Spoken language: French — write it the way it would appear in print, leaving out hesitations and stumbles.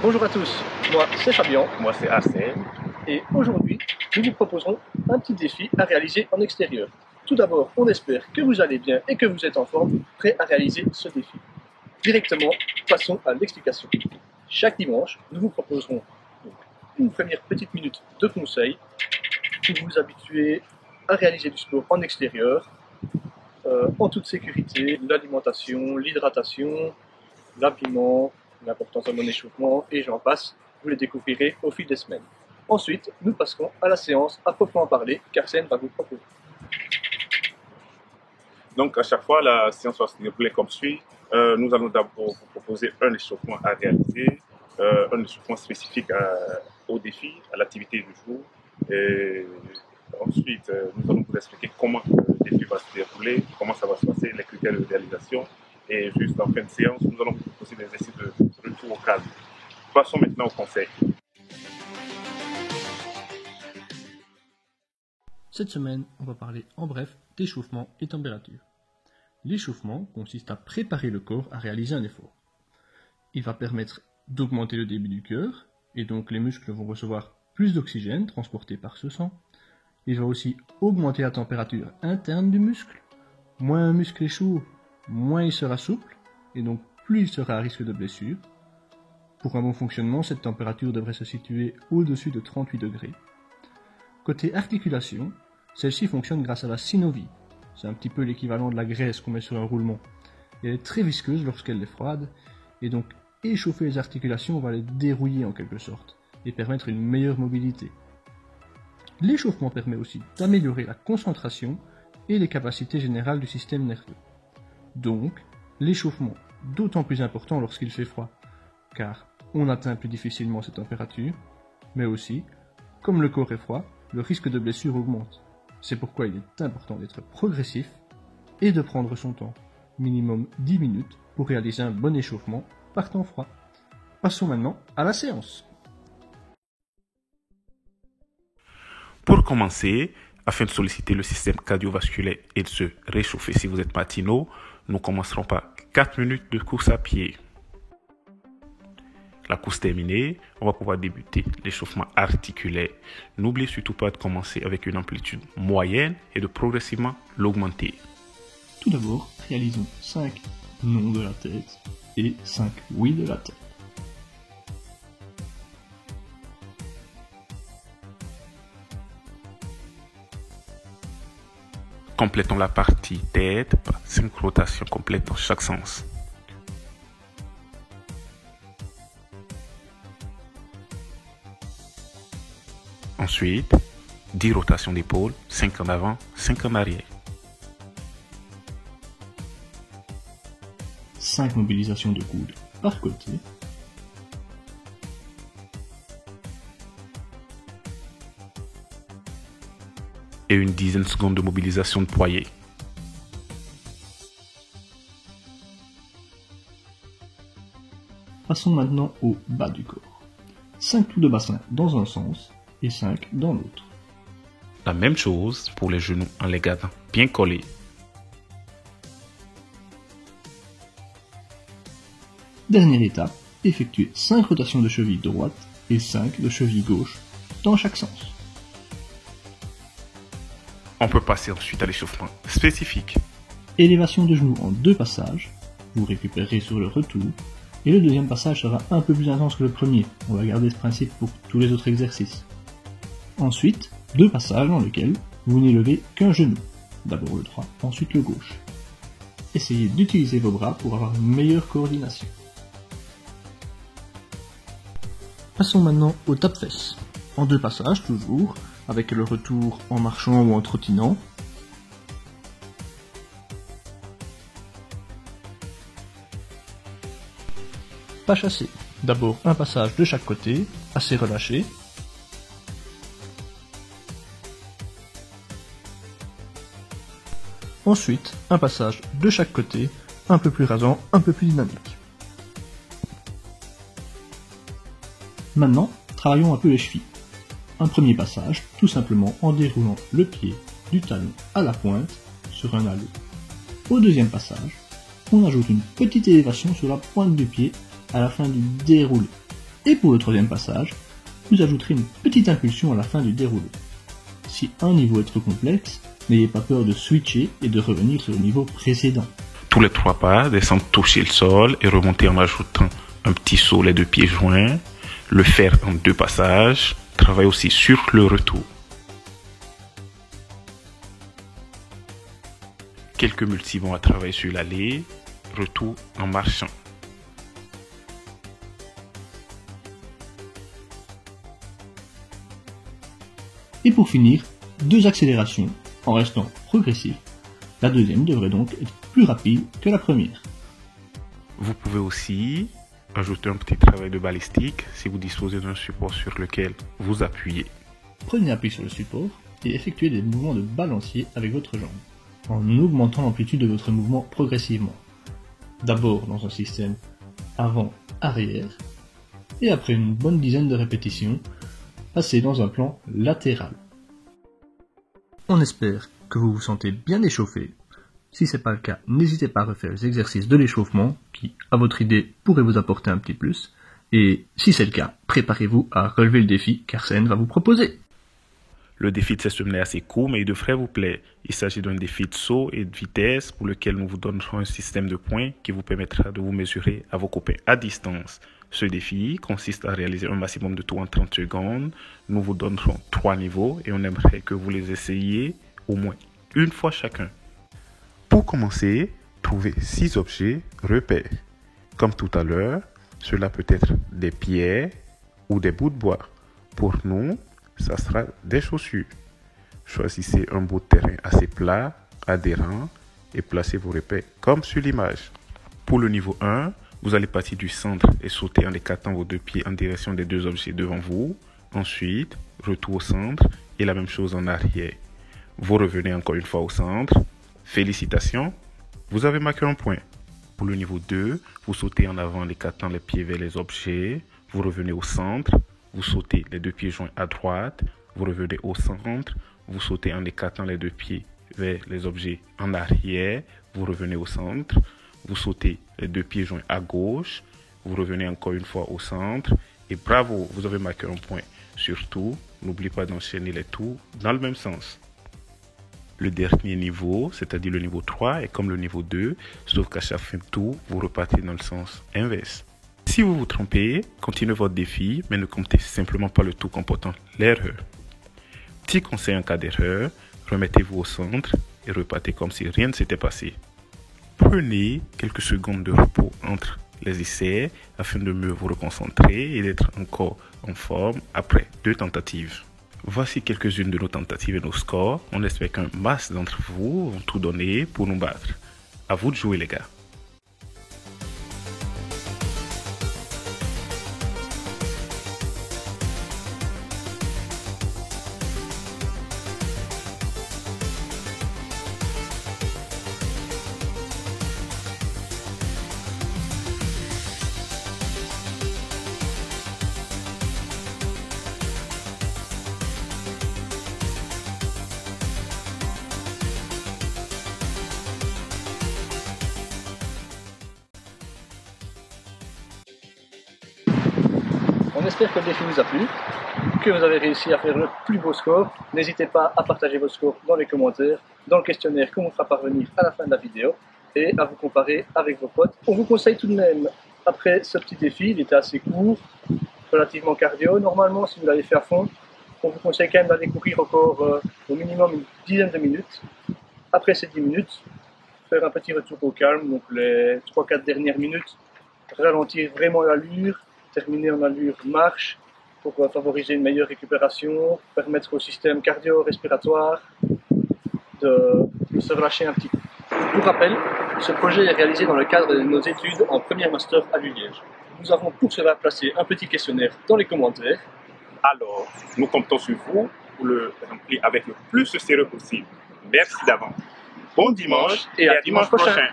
Bonjour à tous, moi c'est Fabien Moi c'est Arsène. et aujourd'hui nous vous proposerons un petit défi à réaliser en extérieur. Tout d'abord, on espère que vous allez bien et que vous êtes en forme, prêts à réaliser ce défi. Directement, passons à l'explication. Chaque dimanche, nous vous proposerons donc une première petite minute de conseils pour vous habituer à réaliser du sport en extérieur, en toute sécurité, l'alimentation, l'hydratation, l'habillement, l'importance de mon échauffement et j'en passe, vous les découvrirez au fil des semaines. Ensuite, nous passerons à la séance à proprement parler qu'Arsène va vous proposer. Donc à chaque fois, la séance va se dérouler comme suit. Nous allons d'abord vous proposer un échauffement à réaliser, un échauffement spécifique au défi, à l'activité du jour. Et ensuite, nous allons vous expliquer comment le défi va se dérouler, comment ça va se passer, les critères de réalisation. Et juste en fin de séance, nous allons vous proposer des exercices de retour au calme. Passons maintenant au conseil. Cette semaine, on va parler en bref d'échauffement et température. L'échauffement consiste à préparer le corps à réaliser un effort. Il va permettre d'augmenter le débit du cœur, et donc les muscles vont recevoir plus d'oxygène transporté par ce sang. Il va aussi augmenter la température interne du muscle. Moins un muscle est chaud, moins il sera souple, et donc plus il sera à risque de blessure. Pour un bon fonctionnement, cette température devrait se situer au-dessus de 38 degrés. Côté articulation, celle-ci fonctionne grâce à la synovie. C'est un petit peu l'équivalent de la graisse qu'on met sur un roulement. Et elle est très visqueuse lorsqu'elle est froide, et donc échauffer les articulations va les dérouiller en quelque sorte, et permettre une meilleure mobilité. L'échauffement permet aussi d'améliorer la concentration et les capacités générales du système nerveux. Donc, l'échauffement d'autant plus important lorsqu'il fait froid, car on atteint plus difficilement ces températures, mais aussi, comme le corps est froid, le risque de blessure augmente. C'est pourquoi il est important d'être progressif et de prendre son temps, minimum 10 minutes, pour réaliser un bon échauffement par temps froid. Passons maintenant à la séance. Pour commencer, afin de solliciter le système cardiovasculaire et de se réchauffer si vous êtes matinaux, nous commencerons par 4 minutes de course à pied. La course terminée, on va pouvoir débuter l'échauffement articulaire. N'oubliez surtout pas de commencer avec une amplitude moyenne et de progressivement l'augmenter. Tout d'abord, réalisons 5 non de la tête et 5 oui de la tête. Complétons la partie tête par 5 rotations complètes dans chaque sens. Ensuite, 10 rotations d'épaule, 5 en avant, 5 en arrière. 5 mobilisations de coudes par côté. Et une dizaine de secondes de mobilisation de poignet. Passons maintenant au bas du corps. 5 tours de bassin dans un sens et 5 dans l'autre. La même chose pour les genoux en les gardant bien collés. Dernière étape, effectuez 5 rotations de cheville droite et 5 de cheville gauche dans chaque sens. On peut passer ensuite à l'échauffement spécifique. Élévation de genoux en 2 passages, vous récupérez sur le retour, et le deuxième passage sera un peu plus intense que le premier, on va garder ce principe pour tous les autres exercices. Ensuite, 2 passages dans lesquels vous n'élevez qu'un genou, d'abord le droit, ensuite le gauche. Essayez d'utiliser vos bras pour avoir une meilleure coordination. Passons maintenant au tape-fesses, en 2 passages toujours, avec le retour en marchant ou en trottinant. Pas chassé, d'abord un passage de chaque côté, assez relâché. Ensuite, un passage de chaque côté, un peu plus rasant, un peu plus dynamique. Maintenant, travaillons un peu les chevilles. Un premier passage, tout simplement en déroulant le pied du talon à la pointe sur un halo. Au deuxième passage, on ajoute une petite élévation sur la pointe du pied à la fin du déroulé. Et pour le troisième passage, vous ajouterez une petite impulsion à la fin du déroulé. Si un niveau est trop complexe, n'ayez pas peur de switcher et de revenir sur le niveau précédent. Tous les 3 pas, descendre toucher le sol et remonter en ajoutant un petit saut les 2 pieds joints, le faire en 2 passages, travaille aussi sur le retour. Quelques multibonds à travailler sur l'allée, retour en marchant. Et pour finir, 2 accélérations en restant progressif. La deuxième devrait donc être plus rapide que la première. Vous pouvez aussi ajouter un petit travail de balistique si vous disposez d'un support sur lequel vous appuyez. Prenez appui sur le support et effectuez des mouvements de balancier avec votre jambe, en augmentant l'amplitude de votre mouvement progressivement. D'abord dans un système avant-arrière, et après une bonne dizaine de répétitions, passez dans un plan latéral. On espère que vous vous sentez bien échauffé. Si ce n'est pas le cas, n'hésitez pas à refaire les exercices de l'échauffement qui, à votre idée, pourraient vous apporter un petit plus. Et si c'est le cas, préparez-vous à relever le défi qu'Arsène va vous proposer. Le défi de cette semaine est assez court, mais il devrait vous plaire. Il s'agit d'un défi de saut et de vitesse pour lequel nous vous donnerons un système de points qui vous permettra de vous mesurer à vos copains à distance. Ce défi consiste à réaliser un maximum de tours en 30 secondes. Nous vous donnerons 3 niveaux et on aimerait que vous les essayiez au moins une fois chacun. Pour commencer, trouvez 6 objets repères. Comme tout à l'heure, cela peut être des pierres ou des bouts de bois. Pour nous, ça sera des chaussures. Choisissez un bout de terrain assez plat, adhérent et placez vos repères comme sur l'image. Pour le niveau 1, vous allez partir du centre et sauter en écartant vos 2 pieds en direction des 2 objets devant vous. Ensuite, retour au centre et la même chose en arrière. Vous revenez encore une fois au centre. Félicitations, vous avez marqué un point. Pour le niveau 2, vous sautez en avant en écartant les pieds vers les objets. Vous revenez au centre. Vous sautez les 2 pieds joints à droite. Vous revenez au centre. Vous sautez en écartant les 2 pieds vers les objets en arrière. Vous revenez au centre. Vous sautez les 2 pieds joints à gauche. Vous revenez encore une fois au centre. Et bravo, vous avez marqué un point. Surtout, n'oubliez pas d'enchaîner les tours dans le même sens. Le dernier niveau, c'est-à-dire le niveau 3, est comme le niveau 2, sauf qu'à chaque fin de tour, vous repartez dans le sens inverse. Si vous vous trompez, continuez votre défi, mais ne comptez simplement pas le tour comportant l'erreur. Petit conseil en cas d'erreur, remettez-vous au centre et repartez comme si rien ne s'était passé. Prenez quelques secondes de repos entre les essais afin de mieux vous reconcentrer et d'être encore en forme après 2 tentatives. Voici quelques-unes de nos tentatives et nos scores. On espère qu'un masse d'entre vous vont tout donner pour nous battre. À vous de jouer les gars. On espère que le défi vous a plu, que vous avez réussi à faire le plus beau score. N'hésitez pas à partager vos scores dans les commentaires, dans le questionnaire qu'on vous fera parvenir à la fin de la vidéo et à vous comparer avec vos potes. On vous conseille tout de même, après ce petit défi, il était assez court, relativement cardio. Normalement, si vous l'avez fait à fond, on vous conseille quand même d'aller courir encore au minimum une dizaine de minutes. Après ces 10 minutes, faire un petit retour au calme, donc les 3-4 dernières minutes, ralentir vraiment l'allure, terminer en allure marche pour favoriser une meilleure récupération, permettre au système cardio-respiratoire de se relâcher un petit peu. Pour rappel, ce projet est réalisé dans le cadre de nos études en première master à l'ULiège. Nous avons pour cela placé un petit questionnaire dans les commentaires. Alors, nous comptons sur vous pour le remplir avec le plus de sérieux possible. Merci d'avance. Bon dimanche et à dimanche prochain.